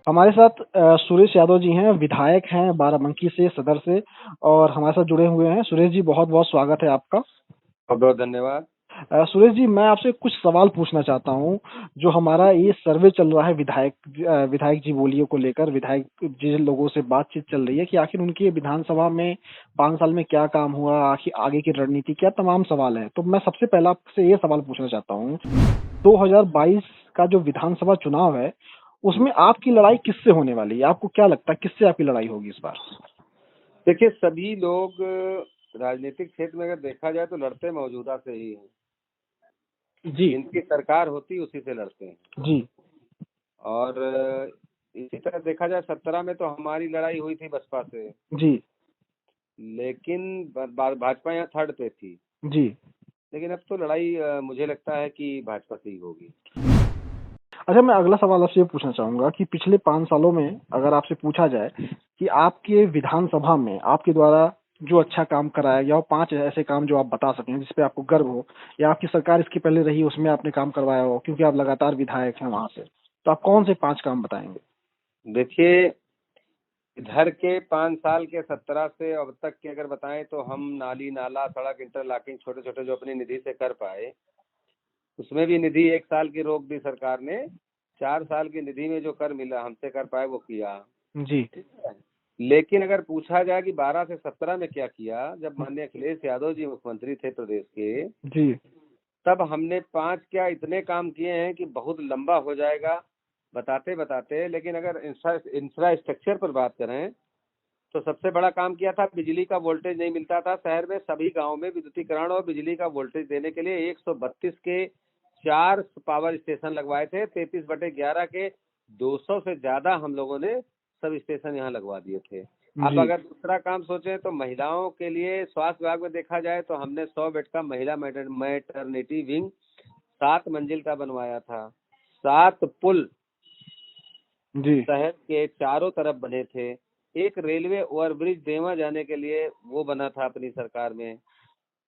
हमारे साथ सुरेश यादव जी हैं, विधायक हैं बाराबंकी से, सदर से, और हमारे साथ जुड़े हुए हैं। सुरेश जी, बहुत बहुत स्वागत है आपका। बहुत बहुत धन्यवाद। सुरेश जी, मैं आपसे कुछ सवाल पूछना चाहता हूँ। जो हमारा ये सर्वे चल रहा है विधायक जी बोलियों को लेकर, विधायक जी लोगों से बातचीत चल रही है कि आखिर उनकी विधानसभा में 5 साल में क्या काम हुआ, आखिर आगे की रणनीति क्या, तमाम सवाल है। तो मैं सबसे पहला आपसे ये सवाल पूछना चाहता हूँ, 2022 का जो विधानसभा चुनाव है, उसमें आपकी लड़ाई किससे होने वाली है? आपको क्या लगता है किससे आपकी लड़ाई होगी इस बार? देखिए, सभी लोग राजनीतिक क्षेत्र में अगर देखा जाए तो लड़ते मौजूदा से ही हैं। जी जिनकी सरकार होती उसी से लड़ते हैं। जी और इसी तरह देखा जाए 17 में तो हमारी लड़ाई हुई थी बसपा से, जी लेकिन भाजपा यहाँ थर्ड पे थी। जी। लेकिन अब तो लड़ाई मुझे लगता है कि भाजपा से ही होगी। अच्छा, मैं अगला सवाल आपसे ये पूछना चाहूंगा कि पिछले 5 सालों में अगर आपसे पूछा जाए कि आपके विधानसभा में आपके द्वारा जो अच्छा काम कराया गया हो, 5 ऐसे काम जो आप बता सकें जिसपे आपको गर्व हो, या आपकी सरकार इसके पहले रही उसमें आपने काम करवाया हो, क्योंकि आप लगातार विधायक हैं वहां से, तो आप कौन से 5 काम बताएंगे? देखिए, इधर के 5 साल के 17 से अब तक के अगर बताएं तो हम नाली नाला सड़क इंटरलॉकिंग छोटे छोटे जो अपनी निधि से कर पाए, उसमें भी निधि 1 साल की रोक दी सरकार ने। 4 साल की निधि में जो कर मिला हमसे कर पाए वो किया। जी ठीक है। लेकिन अगर पूछा जाए कि 12 से 17 में क्या किया, जब माननीय अखिलेश यादव जी मुख्यमंत्री थे प्रदेश के, जी तब हमने 5 क्या इतने काम किए हैं कि बहुत लंबा हो जाएगा बताते बताते। लेकिन अगर इंफ्रास्ट्रक्चर पर बात करें तो सबसे बड़ा काम किया था, बिजली का वोल्टेज नहीं मिलता था शहर में, सभी गांव में विद्युतीकरण और बिजली का वोल्टेज देने के लिए 132 के 4 पावर स्टेशन लगवाए थे। 33/11 के 200 से ज्यादा हम लोगों ने सब स्टेशन यहाँ लगवा दिए थे। अब जी अगर दूसरा काम सोचें तो महिलाओं के लिए स्वास्थ्य विभाग में देखा जाए तो हमने 100 बेड का महिला मैटरनिटी विंग 7 मंजिल का बनवाया था। 7 पुल जी। शहर के चारों तरफ बने थे। एक रेलवे ओवरब्रिज देवा जाने के लिए वो बना था अपनी सरकार में।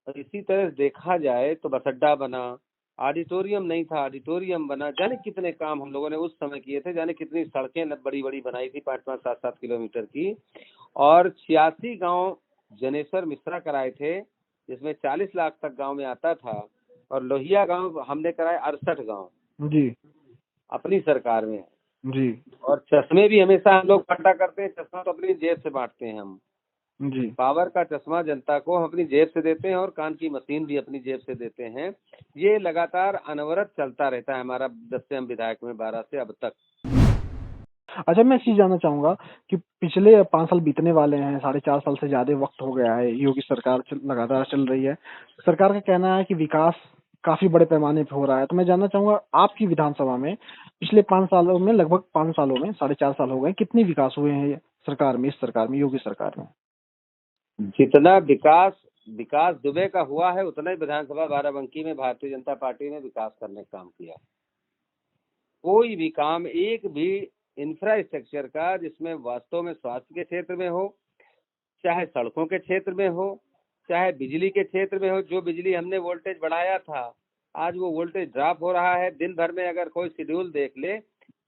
और इसी तरह देखा जाए तो बस अड्डा बना, ऑडिटोरियम नहीं था ऑडिटोरियम बना। जाने कितने काम हम लोगों ने उस समय किए थे, जाने कितनी सड़कें बड़ी बड़ी बनाई थी 5-5 7-7 किलोमीटर की। और 86 गांव जनेश्वर मिश्रा कराए थे, जिसमें 40 लाख तक गांव में आता था। और लोहिया गांव हमने कराए 68 गांव जी अपनी सरकार में। जी और चश्मे भी हमेशा हम लोग बांटा करते हैं। चश्मा तो अपनी जेब से बांटते हैं हम। जी। पावर का चश्मा जनता को हम अपनी जेब से देते हैं और कान की मशीन भी अपनी जेब से देते हैं। ये लगातार अनवरत चलता रहता है हमारा, जब से हम विधायक में 12 से अब तक। अच्छा, मैं चीज जानना चाहूंगा कि पिछले 5 साल बीतने वाले हैं, 4.5 साल से ज्यादा वक्त हो गया है, योगी सरकार लगातार चल रही है। सरकार का कहना है कि विकास काफी बड़े पैमाने पे हो रहा है। तो मैं जानना चाहूंगा, आपकी विधानसभा में पिछले 5 सालों में, लगभग 5 सालों में 4.5 साल हो गए, कितने विकास हुए हैं सरकार में, इस सरकार में, योगी सरकार में? जितना विकास विकास दुबे का हुआ है, उतना ही विधानसभा बाराबंकी में भारतीय जनता पार्टी ने विकास करने का काम किया। कोई भी काम, एक भी इंफ्रास्ट्रक्चर का जिसमें वास्तव में स्वास्थ्य के क्षेत्र में हो, चाहे सड़कों के क्षेत्र में हो, चाहे बिजली के क्षेत्र में हो, जो बिजली हमने वोल्टेज बढ़ाया था, आज वो वोल्टेज ड्रॉप हो रहा है। दिन भर में अगर कोई शेड्यूल देख ले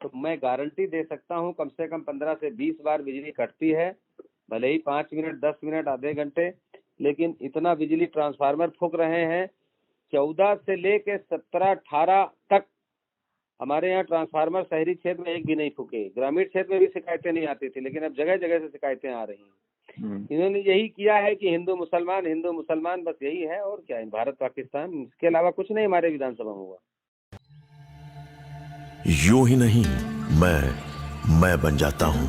तो मैं गारंटी दे सकता हूँ कम से कम 15 से 20 बार बिजली कटती है। भले ही 5 मिनट 10 मिनट आधे घंटे, लेकिन इतना बिजली ट्रांसफार्मर फूक रहे हैं। 14 से लेके 17-18 तक हमारे यहाँ ट्रांसफार्मर शहरी क्षेत्र में एक भी नहीं फूके। ग्रामीण क्षेत्र में भी शिकायतें नहीं आती थी, लेकिन अब जगह जगह से शिकायतें आ रही हैं। इन्होंने यही किया है कि हिंदू मुसलमान, बस यही है। और क्या है, भारत पाकिस्तान, इसके अलावा कुछ नहीं हमारे विधानसभा में हुआ। यूं ही नहीं, मैं बन जाता हूं।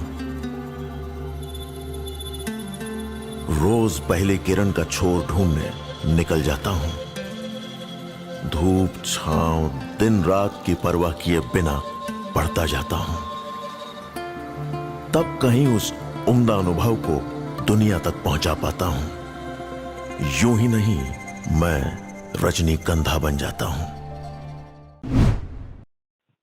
रोज पहले किरण का छोर ढूंढने निकल जाता हूं। धूप छांव दिन रात की परवाह किए बिना पढ़ता जाता हूं। तब कहीं उस उम्दा अनुभव को दुनिया तक पहुंचा पाता हूं। यूं ही नहीं, मैं रजनीगंधा बन जाता हूं।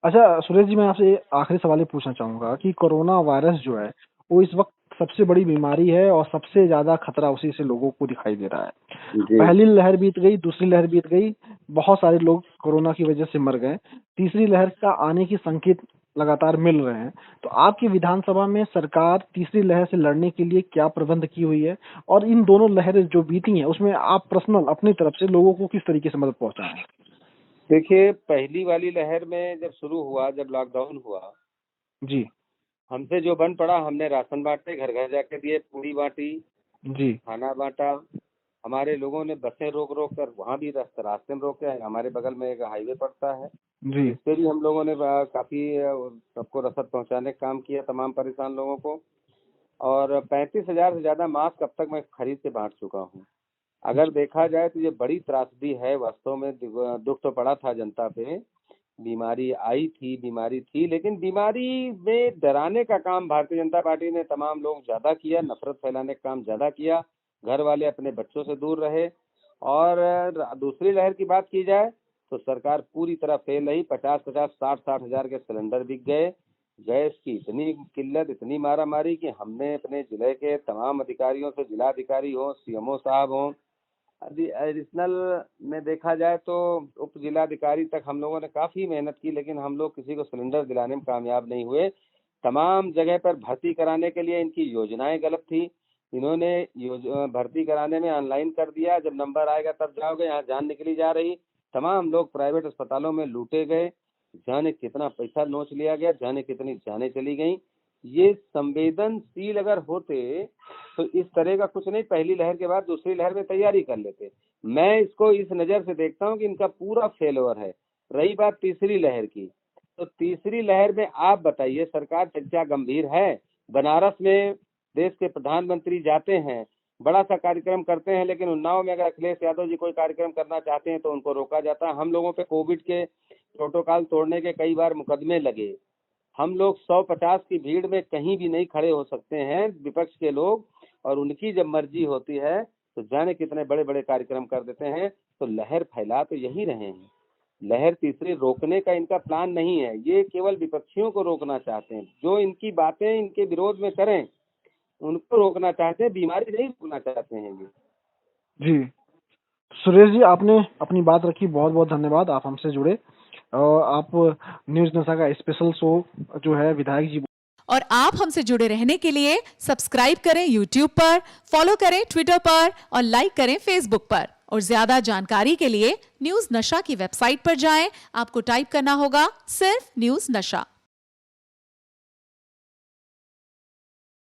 अच्छा सुरेश जी, मैं आपसे आखिरी सवाल ये पूछना चाहूंगा कि कोरोना वायरस जो है वो इस वक्त सबसे बड़ी बीमारी है और सबसे ज्यादा खतरा उसी से लोगों को दिखाई दे रहा है। जी। पहली लहर बीत गई, दूसरी लहर बीत गई, बहुत सारे लोग कोरोना की वजह से मर गए, तीसरी लहर का आने की संकेत लगातार मिल रहे हैं, तो आपकी विधानसभा में सरकार तीसरी लहर से लड़ने के लिए क्या प्रबंध की हुई है, और इन दोनों लहरें जो बीती हैं उसमें आप पर्सनल अपनी तरफ से लोगों को किस तरीके से मदद पहुंचाए हैं? देखिए, पहली वाली लहर में जब शुरू हुआ, जब लॉकडाउन हुआ, जी। हमसे जो बन पड़ा, हमने राशन बांटे, घर घर जाके दिए, पूरी बांटी, जी। खाना बांटा। हमारे लोगों ने बसें रोक रोक कर वहाँ भी रास्ते में रोके। हमारे बगल में एक हाईवे पड़ता है, जी। इस पे भी हम लोगों ने काफी सबको रसद पहुंचाने का काम किया, तमाम परेशान लोगों को। और 35,000 से ज्यादा मास्क अब तक मैं खरीद के बांट चुका हूँ। अगर देखा जाए तो ये बड़ी त्रासदी है वास्तव में। दुख तो पड़ा था जनता पे, बीमारी थी, लेकिन बीमारी में डराने का काम भारतीय जनता पार्टी ने तमाम लोग ज्यादा किया, नफरत फैलाने का काम ज्यादा किया। घर वाले अपने बच्चों से दूर रहे। और दूसरी लहर की बात की जाए तो सरकार पूरी तरह फेल रही। 50-50, 60-60 हजार के सिलेंडर बिक गए। गैस की इतनी किल्लत, इतनी मारामारी कि हमने अपने जिले के तमाम अधिकारियों से, जिलाधिकारी हो, सीएमओ साहब हो, एडिशनल में देखा जाए तो उप जिलाधिकारी तक हम लोगों ने काफी मेहनत की, लेकिन हम लोग किसी को सिलेंडर दिलाने में कामयाब नहीं हुए। तमाम जगह पर भर्ती कराने के लिए इनकी योजनाएं गलत थी। इन्होंने भर्ती कराने में ऑनलाइन कर दिया, जब नंबर आएगा तब जाओगे, यहाँ जान निकली जा रही। तमाम लोग प्राइवेट अस्पतालों में लूटे गए, जाने कितना पैसा नोच लिया गया, जाने कितनी जानें चली गई। ये संवेदनशील अगर होते तो इस तरह का कुछ नहीं, पहली लहर के बाद दूसरी लहर में तैयारी कर लेते। मैं इसको इस नज़र से देखता हूँ कि इनका पूरा फेल्योर है। रही बात तीसरी लहर की, तो तीसरी लहर में आप बताइए, सरकार क्या गंभीर है? बनारस में देश के प्रधानमंत्री जाते हैं, बड़ा सा कार्यक्रम करते हैं, लेकिन उन्नाव में अगर अखिलेश यादव जी कोई कार्यक्रम करना चाहते हैं तो उनको रोका जाता है। हम लोगों पे कोविड के प्रोटोकॉल तोड़ने के कई बार मुकदमे लगे। हम लोग 150 की भीड़ में कहीं भी नहीं खड़े हो सकते हैं, विपक्ष के लोग, और उनकी जब मर्जी होती है तो जाने कितने बड़े बड़े कार्यक्रम कर देते हैं। तो लहर फैला तो यही रहे हैं। लहर तीसरी रोकने का इनका प्लान नहीं है, ये केवल विपक्षियों को रोकना चाहते हैं। जो इनकी बातें इनके विरोध में करें उनको रोकना चाहते हैं, बीमारी नहीं रोकना चाहते हैं ये। जी सुरेश जी, आपने अपनी बात रखी, बहुत बहुत धन्यवाद। आप हमसे जुड़े और आप न्यूज नशा का स्पेशल शो जो है विधायक जी। और आप हमसे जुड़े रहने के लिए सब्सक्राइब करें YouTube पर, फॉलो करें Twitter पर और लाइक करें Facebook पर। और ज्यादा जानकारी के लिए न्यूज नशा की वेबसाइट पर जाएं। आपको टाइप करना होगा सिर्फ न्यूज नशा।